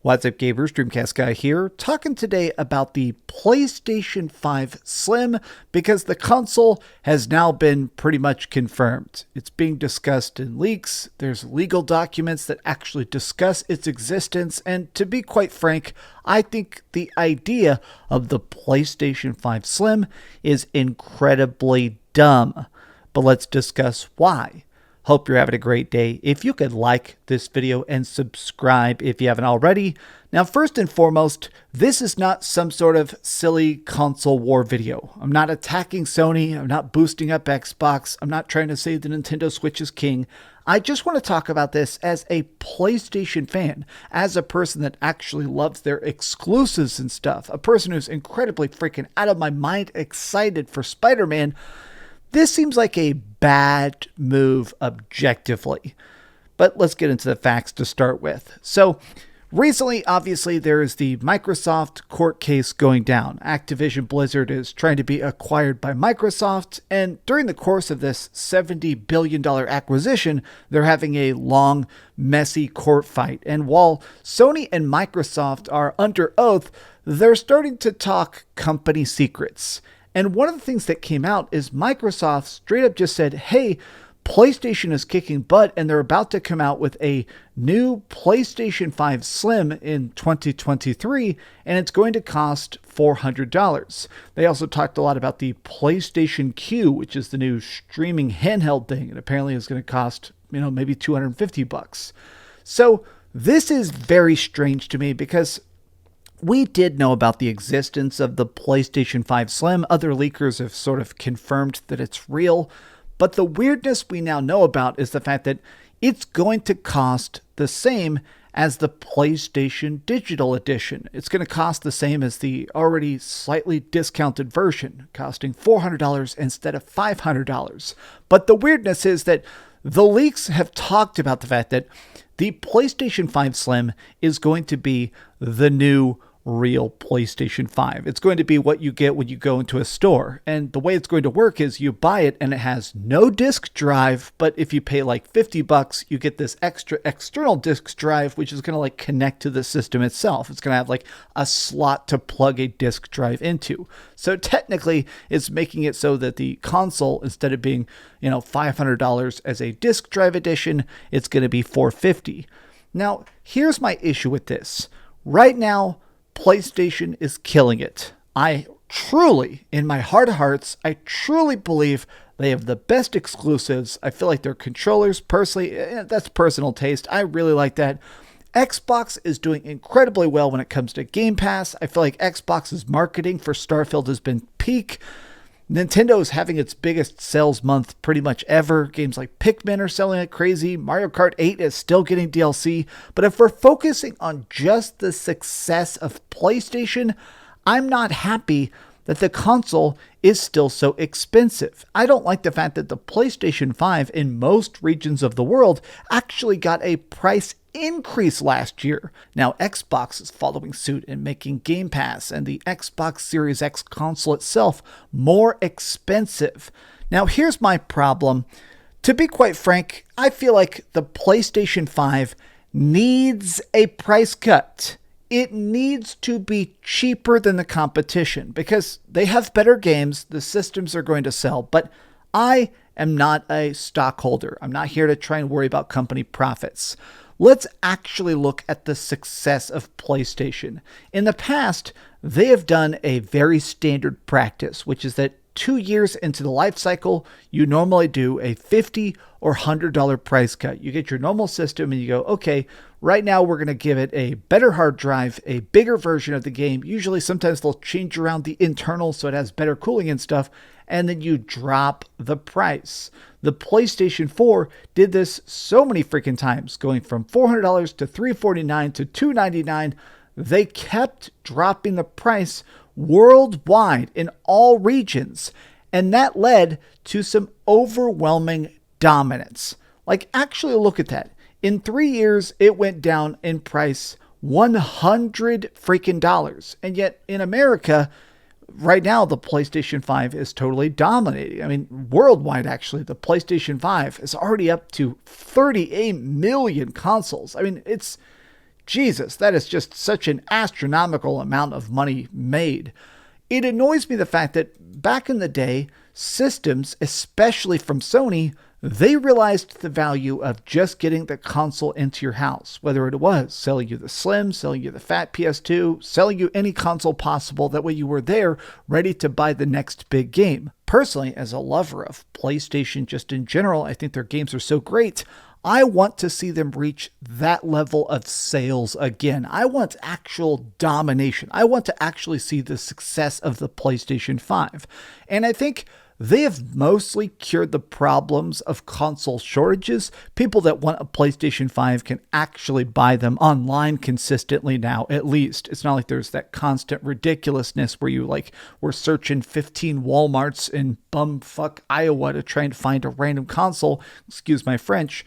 What's up, gamers? DreamcastGuy here, talking today about the PlayStation 5 Slim because the console has now been pretty much confirmed. It's being discussed in leaks, there's legal documents that actually discuss its existence, and to be quite frank, I think the idea of the PlayStation 5 Slim is incredibly dumb. But let's discuss why. Hope you're having a great day. If you could like this video and subscribe if you haven't already. Now, first and foremost, this is not some sort of silly console war video. I'm not attacking Sony. I'm not boosting up Xbox. I'm not trying to say the Nintendo Switch is king. I just want to talk about this as a PlayStation fan, as a person that actually loves their exclusives and stuff, a person who's incredibly freaking out of my mind excited for Spider-Man. This seems like a bad move objectively, but let's get into the facts to start with. So recently, obviously, there is the Microsoft court case going down. Activision Blizzard is trying to be acquired by Microsoft, and during the course of this $70 billion acquisition, they're having a long, messy court fight. And while Sony and Microsoft are under oath, they're starting to talk company secrets. And one of the things that came out is Microsoft straight up just said, hey, PlayStation is kicking butt and they're about to come out with a new PlayStation 5 Slim in 2023 and it's going to cost $400. They also talked a lot about the PlayStation Q, which is the new streaming handheld thing, and apparently it's going to cost, maybe $250. So this is very strange to me because we did know about the existence of the PlayStation 5 Slim. Other leakers have sort of confirmed that it's real. But the weirdness we now know about is the fact that it's going to cost the same as the PlayStation Digital Edition. It's going to cost the same as the already slightly discounted version, costing $400 instead of $500. But the weirdness is that the leaks have talked about the fact that the PlayStation 5 Slim is going to be the new real PlayStation 5. It's going to be what you get when you go into a store. And the way it's going to work is you buy it and it has no disk drive, but if you pay like $50, you get this extra external disk drive, which is going to like connect to the system itself. It's going to have like a slot to plug a disk drive into. So technically it's making it so that the console, instead of being, $500 as a disk drive edition, it's going to be $450. Now, here's my issue with this. Right now, PlayStation is killing it. I truly, in my heart of hearts, I truly believe they have the best exclusives. I feel like their controllers, personally, that's personal taste. I really like that. Xbox is doing incredibly well when it comes to Game Pass. I feel like Xbox's marketing for Starfield has been peak. Nintendo is having its biggest sales month pretty much ever. Games like Pikmin are selling like crazy. Mario Kart 8 is still getting DLC. But if we're focusing on just the success of PlayStation, I'm not happy that the console is still so expensive. I don't like the fact that the PlayStation 5 in most regions of the world actually got a price increase last year. Now Xbox is following suit and making Game Pass and the Xbox Series X console itself more expensive. Now here's my problem. To be quite frank, I feel like the PlayStation 5 needs a price cut. It needs to be cheaper than the competition because they have better games, the systems are going to sell, but I am not a stockholder. I'm not here to try and worry about company profits. Let's actually look at the success of PlayStation. In the past, they have done a very standard practice, which is that 2 years into the life cycle, you normally do a $50 or $100 price cut. You get your normal system and you go, okay, right now we're going to give it a better hard drive, a bigger version of the game. Usually sometimes they'll change around the internal so it has better cooling and stuff, and then you drop the price. The PlayStation 4 did this so many freaking times, going from $400 to $349 to $299. They kept dropping the price worldwide in all regions, and that led to some overwhelming dominance. Like, actually look at that. In 3 years, it went down in price $100 freaking dollars. And yet in America, right now, the PlayStation 5 is totally dominating. I mean, worldwide, actually, the PlayStation 5 is already up to 38 million consoles. I mean, it's Jesus, that is just such an astronomical amount of money made. It annoys me the fact that back in the day, systems, especially from Sony, they realized the value of just getting the console into your house, whether it was selling you the Slim, selling you the fat PS2, selling you any console possible. That way you were there ready to buy the next big game. Personally, as a lover of PlayStation just in general, I think their games are so great. I want to see them reach that level of sales again. I want actual domination. I want to actually see the success of the PlayStation 5. And I think they have mostly cured the problems of console shortages. People that want a PlayStation 5 can actually buy them online consistently now, at least. It's not like there's that constant ridiculousness where you were searching 15 Walmarts in bumfuck Iowa to try and find a random console. Excuse my French.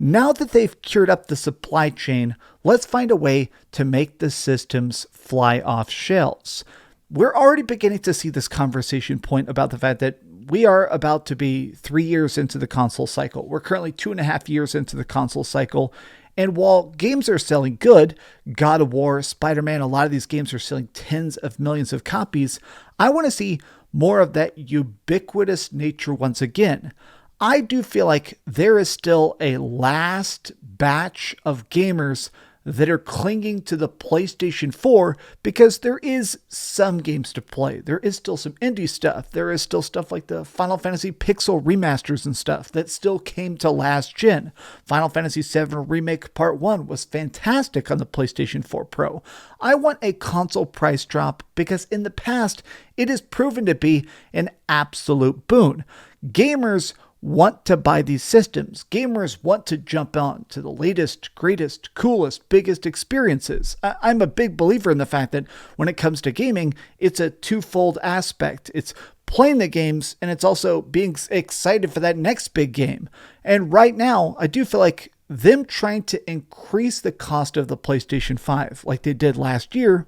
Now that they've cured up the supply chain, let's find a way to make the systems fly off shelves. We're already beginning to see this conversation point about the fact that we are about to be 3 years into the console cycle. We're currently 2.5 years into the console cycle. And while games are selling good, God of War, Spider-Man, a lot of these games are selling tens of millions of copies. I want to see more of that ubiquitous nature once again. I do feel like there is still a last batch of gamers that are clinging to the PlayStation 4 because there is some games to play. There is still some indie stuff. There is still stuff like the Final Fantasy Pixel remasters and stuff that still came to last gen. Final Fantasy VII Remake Part 1 was fantastic on the PlayStation 4 Pro. I want a console price drop because in the past, it has proven to be an absolute boon. Gamers want to buy these systems. Gamers want to jump on to the latest, greatest, coolest, biggest experiences. I'm a big believer in the fact that when it comes to gaming, it's a twofold aspect. It's playing the games and it's also being excited for that next big game. And right now, I do feel like them trying to increase the cost of the PlayStation 5 like they did last year,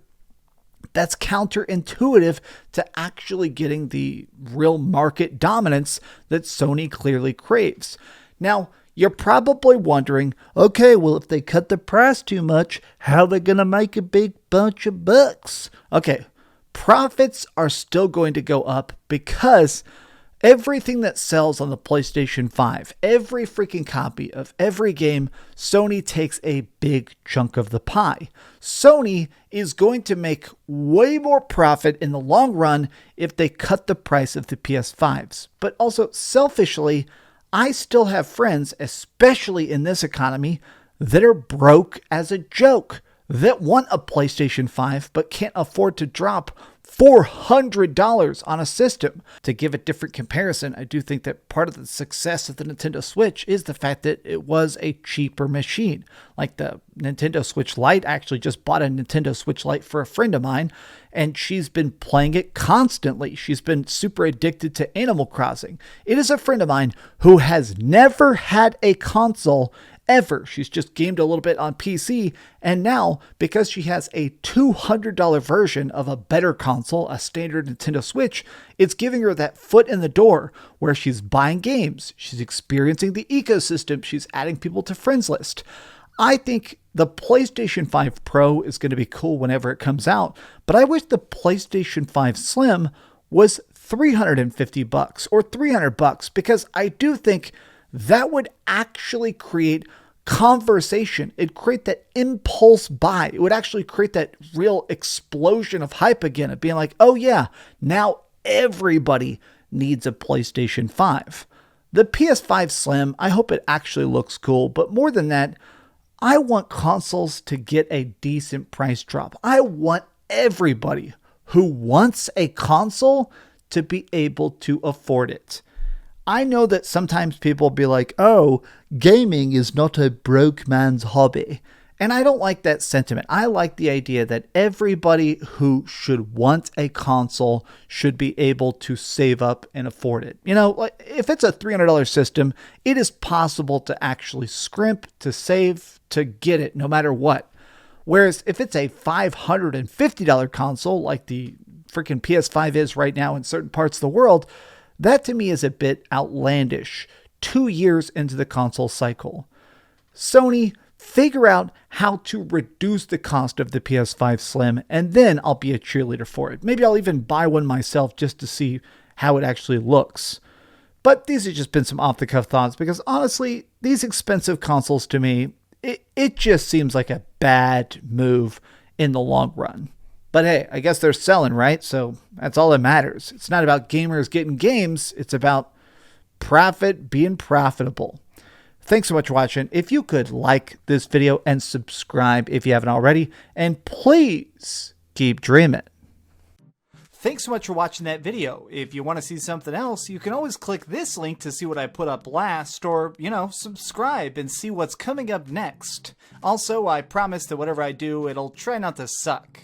that's counterintuitive to actually getting the real market dominance that Sony clearly craves. Now, you're probably wondering, okay, well, if they cut the price too much, how are they going to make a big bunch of bucks? Okay, profits are still going to go up because everything that sells on the PlayStation 5, every freaking copy of every game, Sony takes a big chunk of the pie. Sony is going to make way more profit in the long run if they cut the price of the PS5s. But also, selfishly, I still have friends, especially in this economy, that are broke as a joke, that want a PlayStation 5 but can't afford to drop $400 on a system. To give a different comparison, I do think that part of the success of the Nintendo Switch is the fact that it was a cheaper machine. Like the Nintendo Switch Lite, I actually just bought a Nintendo Switch Lite for a friend of mine, and she's been playing it constantly. She's been super addicted to Animal Crossing. It is a friend of mine who has never had a console ever. She's just gamed a little bit on PC, and now, because she has a $200 version of a better console, a standard Nintendo Switch, it's giving her that foot in the door where she's buying games, she's experiencing the ecosystem, she's adding people to friends list. I think the PlayStation 5 Pro is going to be cool whenever it comes out, but I wish the PlayStation 5 Slim was $350 or $300 because I do think that would actually create conversation. It'd create that impulse buy. It would actually create that real explosion of hype again of being like, oh yeah, now everybody needs a PlayStation 5. The PS5 Slim, I hope it actually looks cool, but more than that, I want consoles to get a decent price drop. I want everybody who wants a console to be able to afford it. I know that sometimes people will be like, oh, gaming is not a broke man's hobby. And I don't like that sentiment. I like the idea that everybody who should want a console should be able to save up and afford it. You know, like if it's a $300 system, it is possible to actually scrimp, to save, to get it no matter what. Whereas if it's a $550 console, like the freaking PS5 is right now in certain parts of the world, that to me is a bit outlandish 2 years into the console cycle. Sony, figure out how to reduce the cost of the PS5 Slim, and then I'll be a cheerleader for it. Maybe I'll even buy one myself just to see how it actually looks. But these have just been some off-the-cuff thoughts because honestly, these expensive consoles to me, it just seems like a bad move in the long run. But hey, I guess they're selling, right? So that's all that matters. It's not about gamers getting games. It's about profit being profitable. Thanks so much for watching. If you could like this video and subscribe if you haven't already, and please keep dreaming. Thanks so much for watching that video. If you want to see something else, you can always click this link to see what I put up last, or, subscribe and see what's coming up next. Also, I promise that whatever I do, it'll try not to suck.